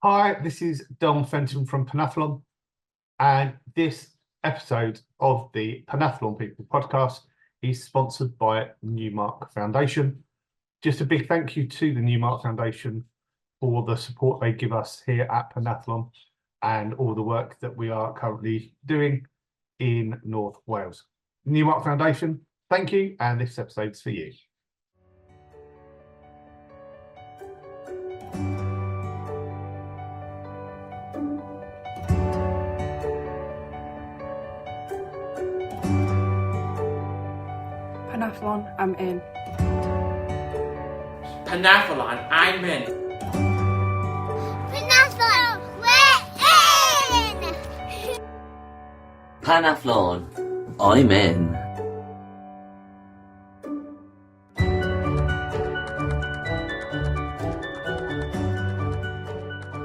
Hi, this is Don Fenton from Panathlon, and this episode of the Panathlon People podcast is sponsored by Neumark Foundation. Just a big thank you to the Neumark Foundation for the support they give us here at Panathlon and all the work that we are currently doing in North Wales. Neumark Foundation, thank you, and this episode's for you. Panathlon, I'm in. Panathlon, I'm in. Panathlon, we're in! Panathlon, I'm in.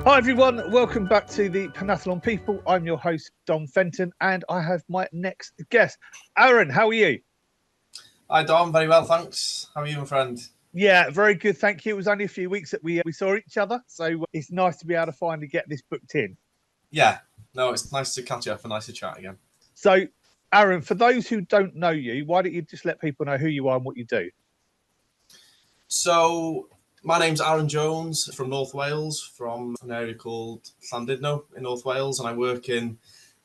Hi everyone, welcome back to the Panathlon People. I'm your host, Don Fenton, and I have my next guest. Aaron, how are you? Hi Dom, very well, thanks. How are you, my friend? Yeah, very good, thank you. It was only a few weeks that we saw each other, so it's nice to be able to finally get this booked in. Yeah, no, it's nice to catch up and nice to chat again. So, Aaron, for those who don't know you, why don't you just let people know who you are and what you do? So, my name's Aaron Jones from North Wales, from an area called Llandudno in North Wales, and I work in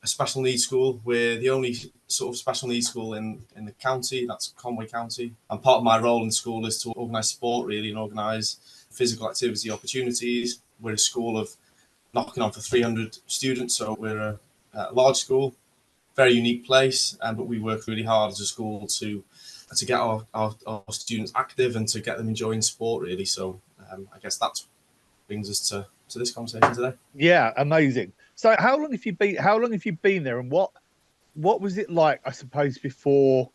a special needs school. We're the only sort of special needs school in the county, that's Conwy County. And part of my role in school is to organise sport, really, and organise physical activity opportunities. We're a school of knocking on for 300 students, so we're a large school, very unique place, but we work really hard as a school to get our students active and to get them enjoying sport, really. So I guess that brings us to this conversation today. Yeah, amazing. So how long have you been there, and what was it like, I suppose, before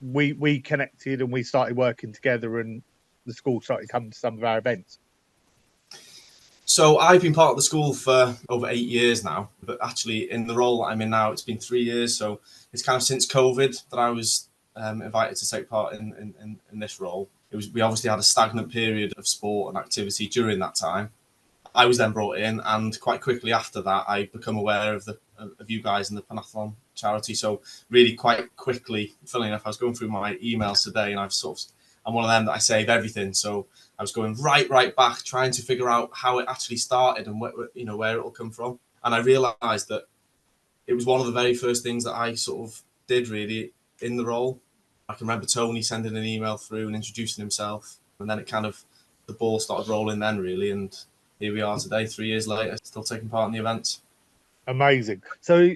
we connected and we started working together and the school started coming to some of our events? So I've been part of the school for over 8 years now, but actually in the role that I'm in now, it's been 3 years. So it's kind of since COVID that I was invited to take part in this role. We obviously had a stagnant period of sport and activity during that time. I was then brought in, and quite quickly after that, I become aware of you guys in the Panathlon charity. So really quite quickly, funnily enough, I was going through my emails today, and I'm one of them that I save everything. So I was going right back, trying to figure out how it actually started and where it'll come from. And I realised that it was one of the very first things that I sort of did really in the role. I can remember Tony sending an email through and introducing himself, and then the ball started rolling then, really, and here we are today, 3 years later, still taking part in the events. Amazing. So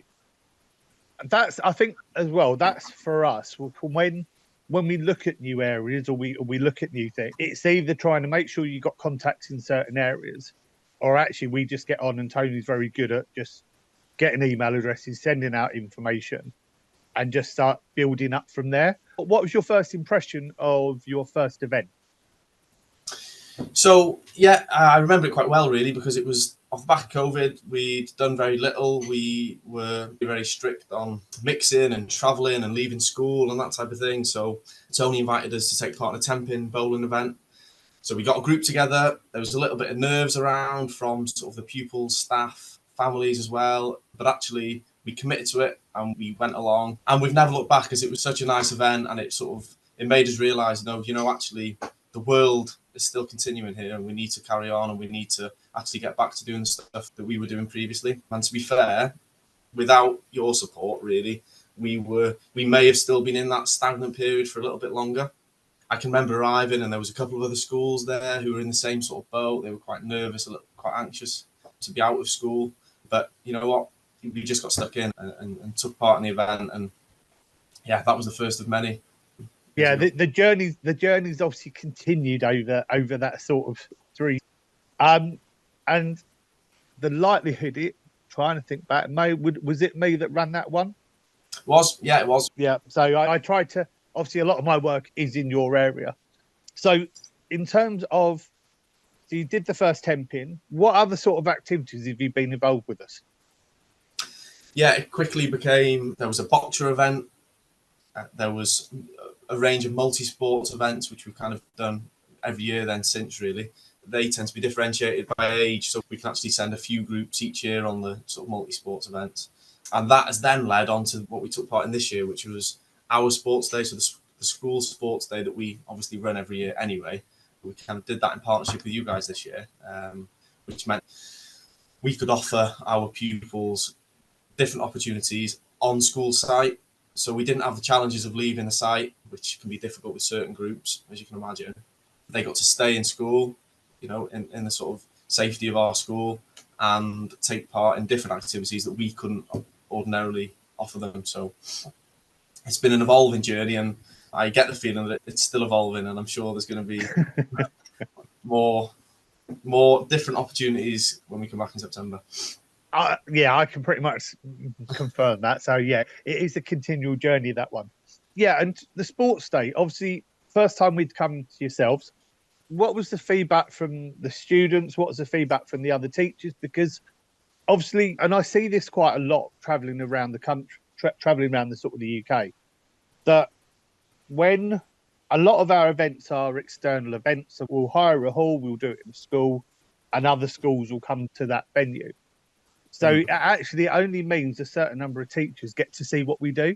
that's, I think, as well, that's for us when we look at new areas or we look at new things, it's either trying to make sure you got contacts in certain areas, or actually we just get on, and Tony's very good at just getting email addresses, sending out information, and just start building up from there. What was your first impression of your first event? So, yeah, I remember it quite well, really, because it was off the back of COVID. We'd done very little. We were very strict on mixing and travelling and leaving school and that type of thing. So Tony invited us to take part in a 10-pin bowling event. So we got a group together. There was a little bit of nerves around from sort of the pupils, staff, families as well. But actually, we committed to it and we went along. And we've never looked back, because it was such a nice event, and it made us realise, actually, the world is still continuing here, and we need to carry on, and we need to actually get back to doing the stuff that we were doing previously. And to be fair, without your support, really, we may have still been in that stagnant period for a little bit longer. I can remember arriving, and there was a couple of other schools there who were in the same sort of boat. They were quite nervous, quite anxious to be out of school. But you know what? We just got stuck in and took part in the event, and yeah, that was the first of many. Yeah, the journey's obviously continued over that sort of 3. And the likelihood, trying to think back, was it me that ran that one? It was. Yeah, so I tried to, obviously a lot of my work is in your area. So in terms of, so you did the first 10-pin, what other sort of activities have you been involved with us? Yeah, it quickly became, there was a boxer event, there was a range of multi-sports events, which we've kind of done every year then since, really. they tend to be differentiated by age, so we can actually send a few groups each year on the sort of multi-sports events. And that has then led on to what we took part in this year, which was our sports day, so the school sports day that we obviously run every year anyway. We kind of did that in partnership with you guys this year, which meant we could offer our pupils different opportunities on school site. So we didn't have the challenges of leaving the site, which can be difficult with certain groups, as you can imagine. They got to stay in school, you know, in the sort of safety of our school and take part in different activities that we couldn't ordinarily offer them. So it's been an evolving journey, and I get the feeling that it's still evolving, and I'm sure there's going to be more different opportunities when we come back in September. Yeah, I can pretty much confirm that. So yeah, it is a continual journey, that one. Yeah, and the sports day, obviously, first time we'd come to yourselves, what was the feedback from the students? What was the feedback from the other teachers? Because obviously, and I see this quite a lot traveling around the country, traveling around the sort of the UK, that when a lot of our events are external events, so we'll hire a hall, we'll do it in a school, and other schools will come to that venue. So it actually only means a certain number of teachers get to see what we do.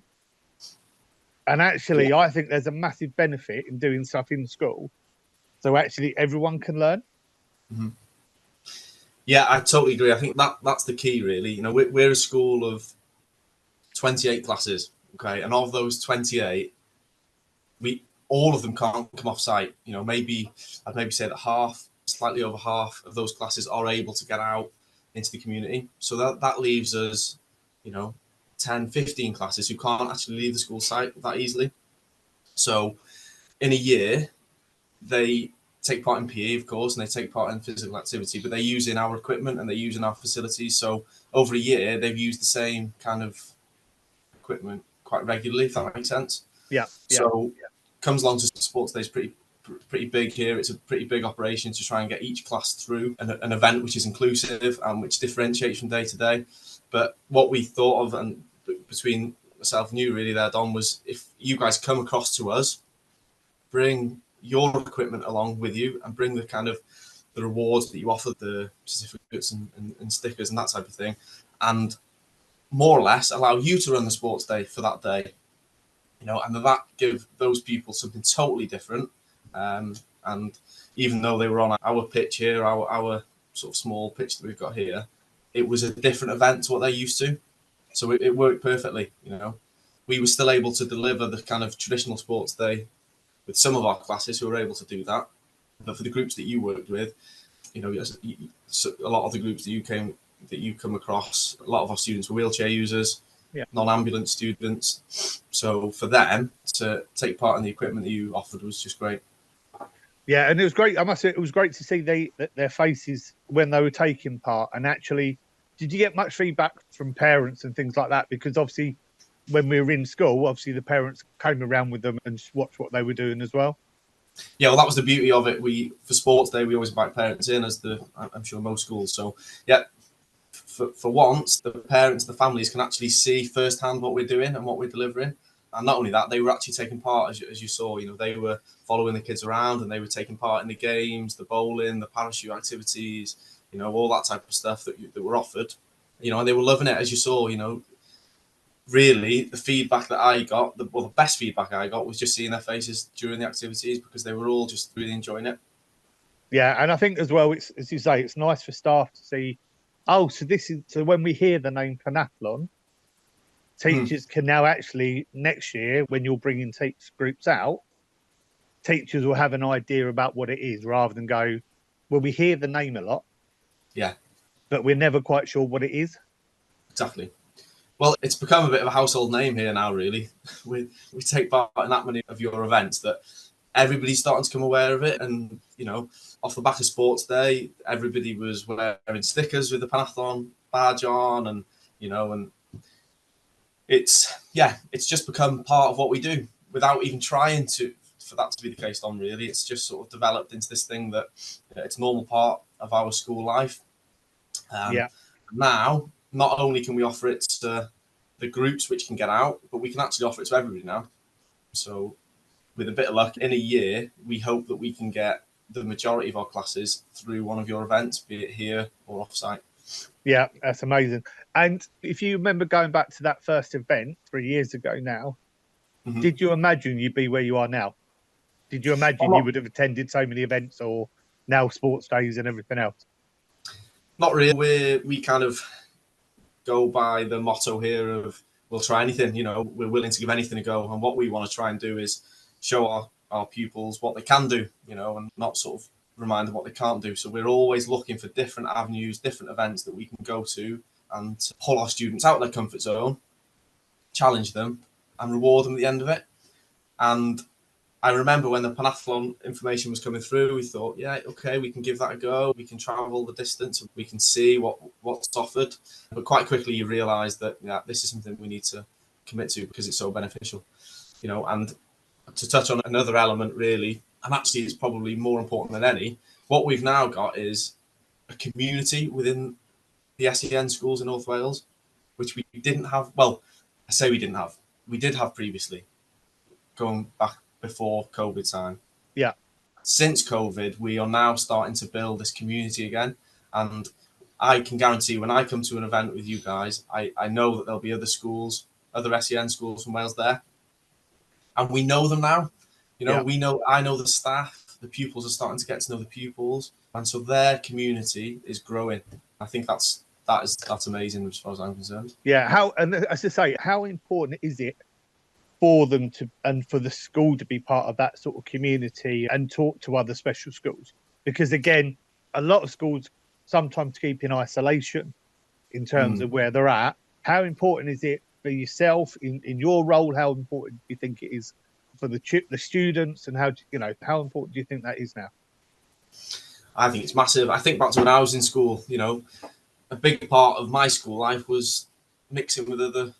And actually, I think there's a massive benefit in doing stuff in school. So actually, everyone can learn. Mm-hmm. Yeah, I totally agree. I think that's the key, really. You know, we're a school of 28 classes, okay? And of those 28, all of them can't come off site. You know, I'd maybe say that slightly over half of those classes are able to get out into the community. So that leaves us, you know, 10, 15 classes who can't actually leave the school site that easily. So in a year, they take part in PE, of course, and they take part in physical activity, but they're using our equipment and they're using our facilities. So over a year, they've used the same kind of equipment quite regularly, if that makes sense. Yeah. So comes along to sports day is pretty big here. It's a pretty big operation to try and get each class through an event which is inclusive and which differentiates from day to day. But what we thought of, and between myself and you really there, Don, was if you guys come across to us, bring your equipment along with you and bring the kind of the rewards that you offer, the certificates and stickers and that type of thing, and more or less allow you to run the sports day for that day, you know, and that give those people something totally different. And even though they were on our pitch here, our sort of small pitch that we've got here, it was a different event to what they're used to. So it worked perfectly, you know. We were still able to deliver the kind of traditional sports day with some of our classes who were able to do that. But for the groups that you worked with, you know, a lot of the groups that you come across, a lot of our students were wheelchair users, non-ambulance students. So for them to take part in the equipment that you offered was just great. Yeah, and it was great. I must say, it was great to see their faces when they were taking part. And actually, did you get much feedback from parents and things like that? Because obviously, when we were in school, obviously the parents came around with them and watched what they were doing as well. Yeah, well, that was the beauty of it. For sports day, we always invite parents in, I'm sure most schools. So yeah, for once, the parents, the families can actually see firsthand what we're doing and what we're delivering. And not only that, they were actually taking part, as you saw. You know, they were following the kids around and they were taking part in the games, the bowling, the parachute activities, you know, all that type of stuff that were offered. You know, and they were loving it, as you saw. You know, really, the feedback that I got, the best feedback I got was just seeing their faces during the activities, because they were all just really enjoying it. Yeah, and I think as well, it's, as you say, it's nice for staff to see. Oh, so when we hear the name Panathlon, teachers can now actually, next year, when you're bringing groups out, teachers will have an idea about what it is, rather than go, well, we hear the name a lot, but we're never quite sure what it is. Exactly. Well, it's become a bit of a household name here now, really. We take part in that many of your events that everybody's starting to become aware of it. And, you know, off the back of Sports Day, everybody was wearing stickers with the Panathlon badge on, and, you know, and it's just become part of what we do without even trying for that to be the case, Don, really. It's just sort of developed into this thing that, you know, it's a normal part of our school life. Now, not only can we offer it to the groups which can get out, but we can actually offer it to everybody now. So with a bit of luck, in a year, we hope that we can get the majority of our classes through one of your events, be it here or off-site. Yeah, that's amazing. And if you remember going back to that first event 3 years ago now, did you imagine you'd be where you are now? Did you imagine you would have attended so many events or now sports days and everything else? Not really. We kind of go by the motto here of we'll try anything, we're willing to give anything a go. And what we want to try and do is show our pupils what they can do, and not sort of remind them what they can't do. So we're always looking for different avenues, different events that we can go to and pull our students out of their comfort zone, challenge them and reward them at the end of it. And I remember when the Panathlon information was coming through, we thought, yeah, okay, we can give that a go. We can travel the distance. We can see what's offered. But quite quickly, you realise that this is something we need to commit to because it's so beneficial. And to touch on another element, really, and actually it's probably more important than any, what we've now got is a community within the SEN schools in North Wales, which we didn't have. Well, I say we didn't have. We did have previously, going back before COVID time. Yeah. Since COVID, we are now starting to build this community again. And I can guarantee when I come to an event with you guys, I know that there'll be other schools, other SEN schools from Wales there. And we know them now. I know the staff, the pupils are starting to get to know the pupils. And so their community is growing. I think that's amazing as far as I'm concerned. Yeah. And as I say, how important is it for them and for the school to be part of that sort of community and talk to other special schools? Because again, a lot of schools sometimes keep in isolation in terms of where they're at. How important is it for yourself in your role? How important do you think it is for the students, and how important do you think that is now? I think it's massive. I think back to when I was in school, a big part of my school life was mixing with other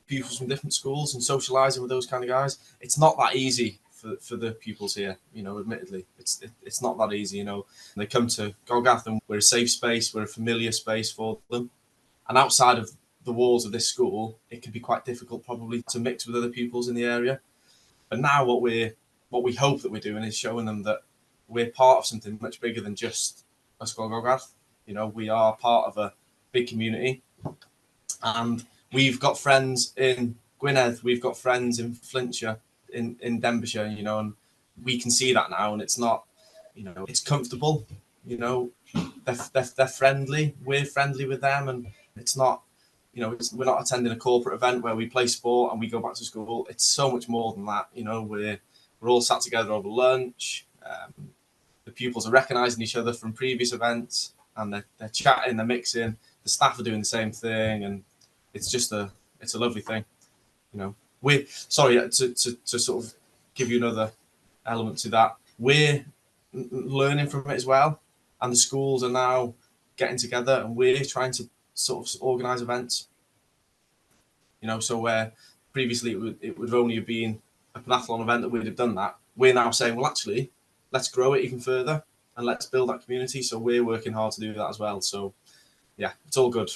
pupils from different schools and socialising with those kind of guys. It's not that easy for the pupils here, admittedly. It's not that easy, They come to Gogarth and we're a safe space, we're a familiar space for them. And outside of the walls of this school, it can be quite difficult probably to mix with other pupils in the area. But now what we hope that we're doing is showing them that we're part of something much bigger than just Ysgol Y Gogarth. We are part of a big community. And we've got friends in Gwynedd, we've got friends in Flintshire, in Denbighshire, and we can see that now. And it's not, it's comfortable, they're friendly, we're friendly with them. And it's not, we're not attending a corporate event where we play sport and we go back to school. It's so much more than that. We're all sat together over lunch. The pupils are recognising each other from previous events and they're chatting, they're mixing. The staff are doing the same thing, and it's just it's a lovely thing. We're sorry to sort of give you another element to that. We're learning from it as well, and the schools are now getting together, and we're trying to sort of organise events. So where previously it would only have been a Panathlon event that we'd have done that. We're now saying, well, actually, let's grow it even further and let's build that community. So we're working hard to do that as well. So yeah, it's all good.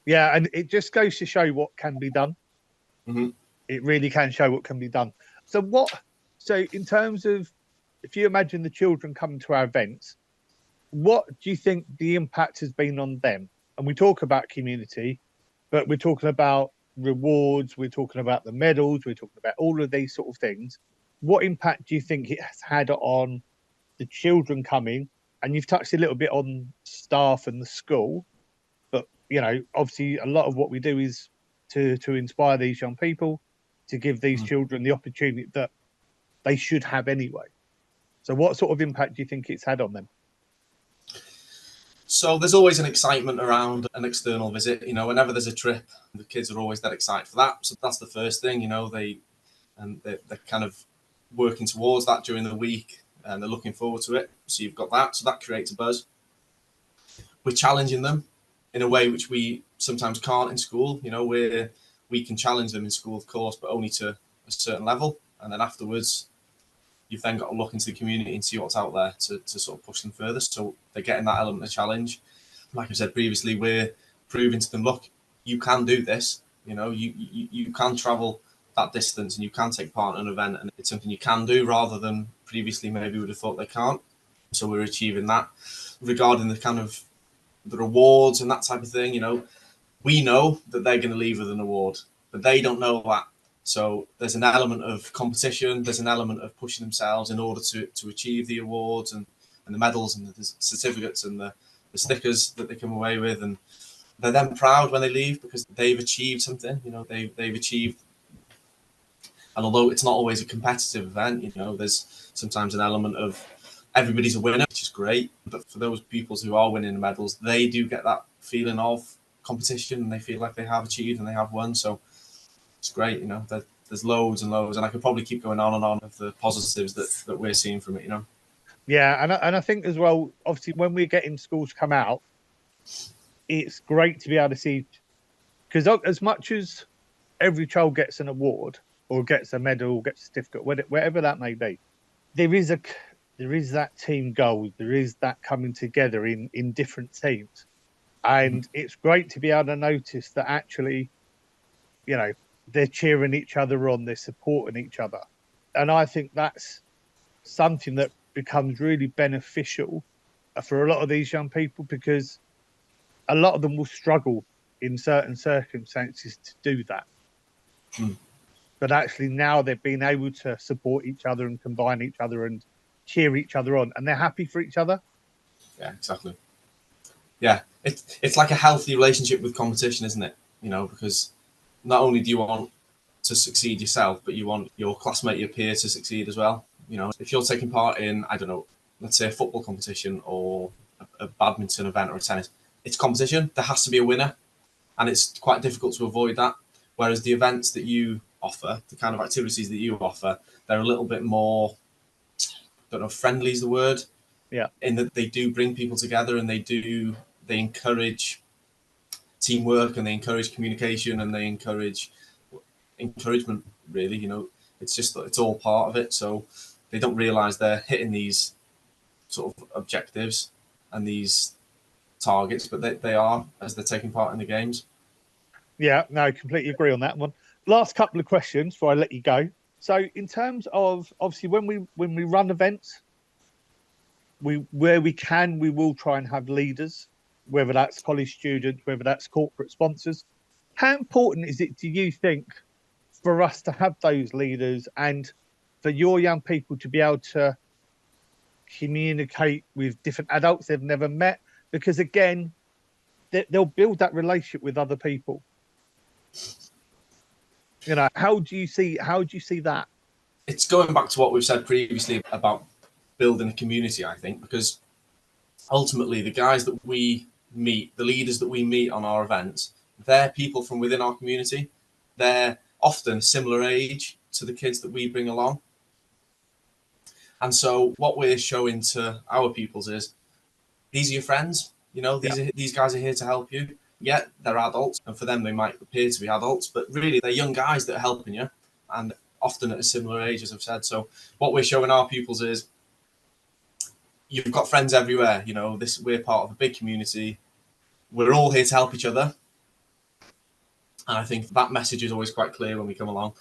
Yeah, and it just goes to show what can be done. Mm-hmm. It really can show what can be done. So in terms of, if you imagine the children coming to our events, what do you think the impact has been on them? And we talk about community, but we're talking about rewards, we're talking about the medals, we're talking about all of these sort of things. What impact do you think it has had on the children coming? And you've touched a little bit on staff and the school, but obviously a lot of what we do is to inspire these young people, to give these children the opportunity that they should have anyway. So what sort of impact do you think it's had on them? So there's always an excitement around an external visit. Whenever there's a trip, the kids are always that excited for that. So that's the first thing. They're kind of working towards that during the week, and they're looking forward to it. So you've got that. So that creates a buzz. We're challenging them in a way which we sometimes can't in school. Where we can challenge them in school, of course, but only to a certain level. And then afterwards, you've then got to look into the community and see what's out there to sort of push them further. So they're getting that element of challenge. Like I said previously, we're proving to them, look, you can do this. You can travel that distance and you can take part in an event, and it's something you can do rather than previously maybe would have thought they can't. So we're achieving that. Regarding the kind of the rewards and that type of thing, we know that they're going to leave with an award, but they don't know that. So there's an element of competition, there's an element of pushing themselves in order to achieve the awards and the medals and the certificates and the stickers that they come away with. And they're then proud when they leave because they've achieved something, they've achieved. And although it's not always a competitive event, there's sometimes an element of everybody's a winner, which is great. But for those pupils who are winning the medals, they do get that feeling of competition and they feel like they have achieved and they have won. So it's great, there's loads and loads. And I could probably keep going on and on of the positives that we're seeing from it, Yeah, and I think as well, obviously, when we're getting schools come out, it's great to be able to see, because as much as every child gets an award or gets a medal, gets a certificate, whatever that may be, there is that team goal, there is that coming together in different teams. And it's great to be able to notice that actually, they're cheering each other on, they're supporting each other. And I think that's something that becomes really beneficial for a lot of these young people, because a lot of them will struggle in certain circumstances to do that. But actually now they've been able to support each other and combine each other and cheer each other on, and they're happy for each other. Yeah, exactly. Yeah, it's like a healthy relationship with competition, isn't it? Because not only do you want to succeed yourself, but you want your classmate, your peer to succeed as well. If you're taking part in, I don't know, let's say a football competition or a badminton event or a tennis, it's competition. There has to be a winner, and it's quite difficult to avoid that. Whereas the events that you offer, the kind of activities that you offer, they're a little bit more, I don't know, friendly is the word. Yeah. In that they do bring people together and they encourage teamwork and they encourage communication and they encourage encouragement, really. It's all part of it. So they don't realize they're hitting these sort of objectives and these targets, but they are, as they're taking part in the games. Yeah, no, I completely agree on that one. Last couple of questions before I let you go. So in terms of, obviously, when we run events, where we can, we will try and have leaders, whether that's college students, whether that's corporate sponsors. How important is it, do you think, for us to have those leaders and for your young people to be able to communicate with different adults they've never met? Because again, they'll build that relationship with other people. How do you see that? It's going back to what we've said previously about building a community, I think, because ultimately the guys that we meet, the leaders that we meet on our events, they're people from within our community. They're often similar age to the kids that we bring along. And so what we're showing to our pupils is, these are your friends, these guys are here to help you. Yeah, they're adults, and for them they might appear to be adults, but really they're young guys that are helping you, and often at a similar age, as I've said. So what we're showing our pupils is, you've got friends everywhere. We're part of a big community. We're all here to help each other. And I think that message is always quite clear when we come along.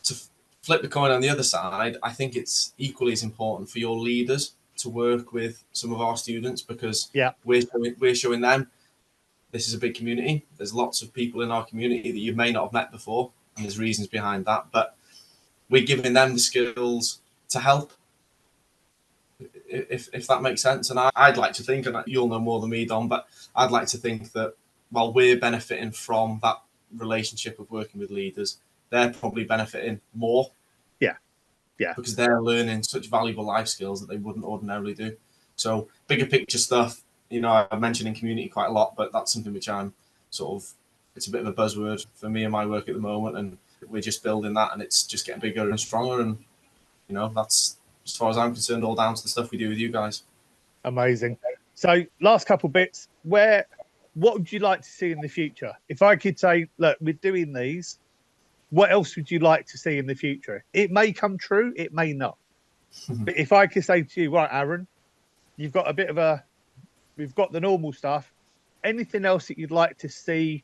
To flip the coin on the other side, I think it's equally as important for your leaders to work with some of our students, because we're showing them this is a big community. There's lots of people in our community that you may not have met before, and there's reasons behind that. But we're giving them the skills to help, if that makes sense. And I'd like to think, and you'll know more than me, Don, but I'd like to think that while we're benefiting from that relationship of working with leaders, they're probably benefiting more. Yeah. Because they're learning such valuable life skills that they wouldn't ordinarily do. So bigger picture stuff, I'm mentioning community quite a lot, but that's something which I'm it's a bit of a buzzword for me in my work at the moment, and we're just building that, and it's just getting bigger and stronger. And, that's, as far as I'm concerned, all down to the stuff we do with you guys. Amazing. So last couple bits, what would you like to see in the future? If I could say, look, we're doing these, what else would you like to see in the future? It may come true, it may not. But if I could say to you, right, Aaron, you've got we've got the normal stuff. Anything else that you'd like to see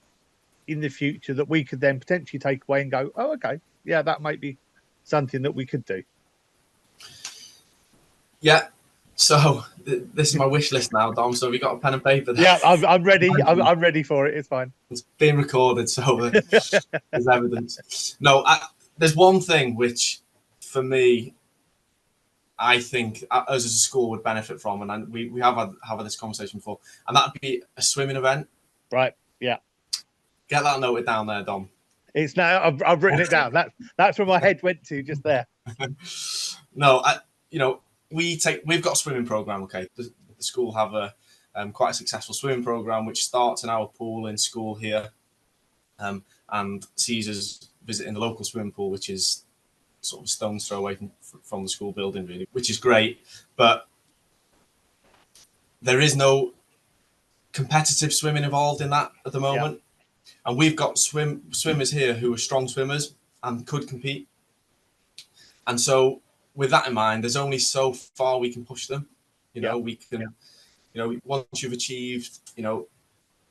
in the future that we could then potentially take away and go, oh, okay, yeah, that might be something that we could do? Yeah, So this is my wish list now, Dom. So have you got a pen and paper there? Yeah, I'm ready. I'm ready for it. It's fine. It's being recorded, so there's evidence. No, there's one thing which, for me, I think us as a school would benefit from, and we have had this conversation before, and that'd be a swimming event. Right. Yeah. Get that noted down there, Dom. It's now. I've written it down. That's where my head went to just there. No, we've got a swimming program. Okay, the school have a quite a successful swimming program which starts in our pool in school here, and sees us visiting the local swimming pool, which is sort of a stone's throw away from the school building, really, which is great. But there is no competitive swimming involved in that at the moment. And we've got swimmers here who are strong swimmers and could compete. And so with that in mind, there's only so far we can push them. We can, once you've achieved,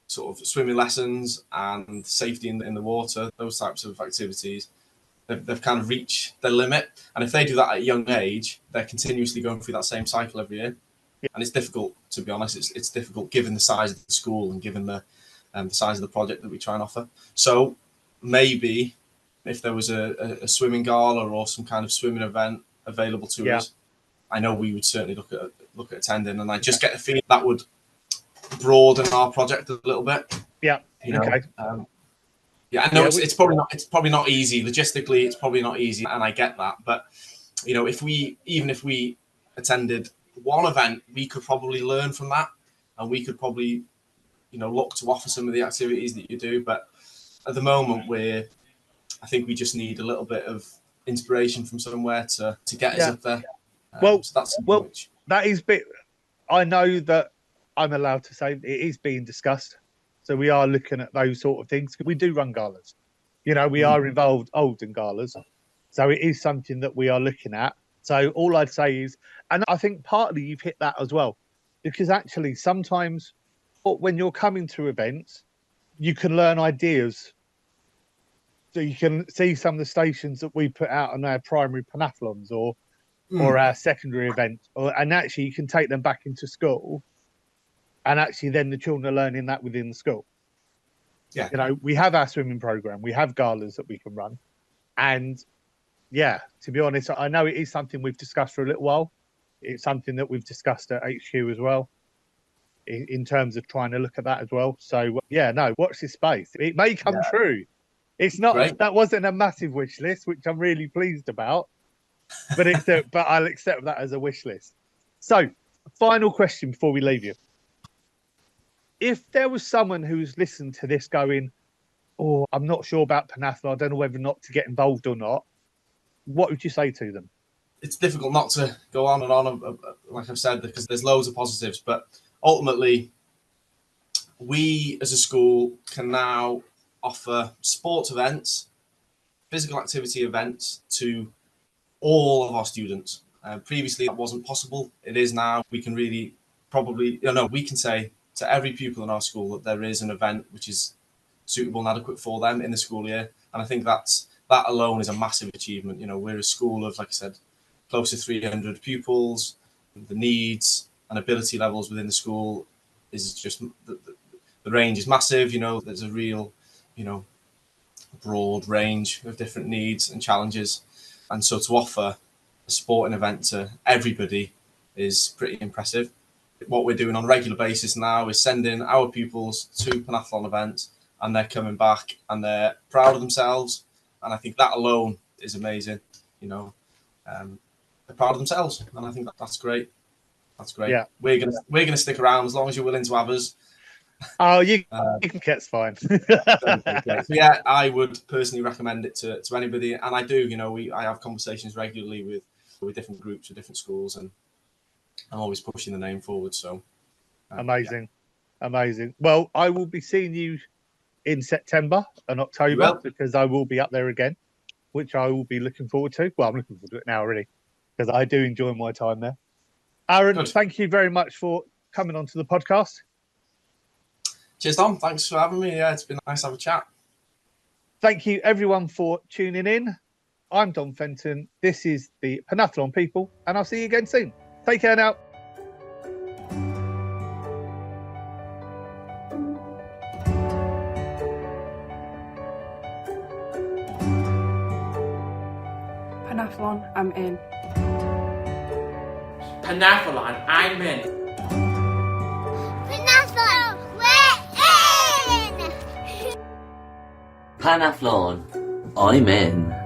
sort of swimming lessons and safety in the water, those types of activities, they've kind of reached their limit. And if they do that at a young age, they're continuously going through that same cycle every year. And it's difficult, to be honest. It's difficult given the size of the school and given the size of the project that we try and offer. So maybe if there was a swimming gala or some kind of swimming event available to us, I know we would certainly look at attending. And I just get the feeling that would broaden our project a little bit. Yeah. Okay. I know it's probably not easy logistically. It's probably not easy, and I get that. But if we attended one event, we could probably learn from that, and we could probably look to offer some of the activities that you do. But at the moment, I think we just need a little bit of inspiration from somewhere to get us up there. That is bit. I know that I'm allowed to say it is being discussed. So we are looking at those sort of things. We do run galas. We are involved in galas. So it is something that we are looking at. So all I'd say is, and I think partly you've hit that as well, because actually sometimes when you're coming to events, you can learn ideas. So you can see some of the stations that we put out on our primary panathlons or our secondary events, and actually you can take them back into school. And actually, then the children are learning that within the school. Yeah. We have our swimming program. We have galas that we can run. And to be honest, I know it is something we've discussed for a little while. It's something that we've discussed at HQ as well, in terms of trying to look at that as well. So, watch this space. It may come true. It's not, great. That wasn't a massive wish list, which I'm really pleased about, but but I'll accept that as a wish list. So, final question before we leave you. If there was someone who's listened to this going, I'm not sure about Panathlon, I don't know whether or not to get involved or not, what would you say to them? It's difficult not to go on and on, like I've said, because there's loads of positives. But ultimately, we as a school can now offer sports events, physical activity events to all of our students. Previously, that wasn't possible. It is now. We can really we can say to every pupil in our school that there is an event which is suitable and adequate for them in the school year. And I think that alone is a massive achievement. We're a school of, like I said, close to 300 pupils. The needs and ability levels within the school is just, the range is massive. There's a real, broad range of different needs and challenges. And so to offer a sporting event to everybody is pretty impressive. What we're doing on a regular basis now is sending our pupils to Panathlon events, and they're coming back and they're proud of themselves. And I think that alone is amazing. They're proud of themselves, and I think that's great. That's great. Yeah. We're gonna stick around as long as you're willing to have us. Oh, you can cat's fine. Yeah, I would personally recommend it to anybody, and I do. I have conversations regularly with different groups with different schools, and I'm always pushing the name forward. So amazing. Well, I will be seeing you in September and October because I will be up there again, which I will be looking forward to. Well, I'm looking forward to it now already because I do enjoy my time there. Aaron, Thank you very much for coming onto the podcast. Cheers, Tom. Thanks for having me. Yeah, it's been nice to have a chat. Thank you, everyone, for tuning in. I'm Dom Fenton. This is the Panathlon people, and I'll see you again soon. Take care now. Panathlon, I'm in. Panathlon, I'm in. Panathlon, we're in! Panathlon, I'm in.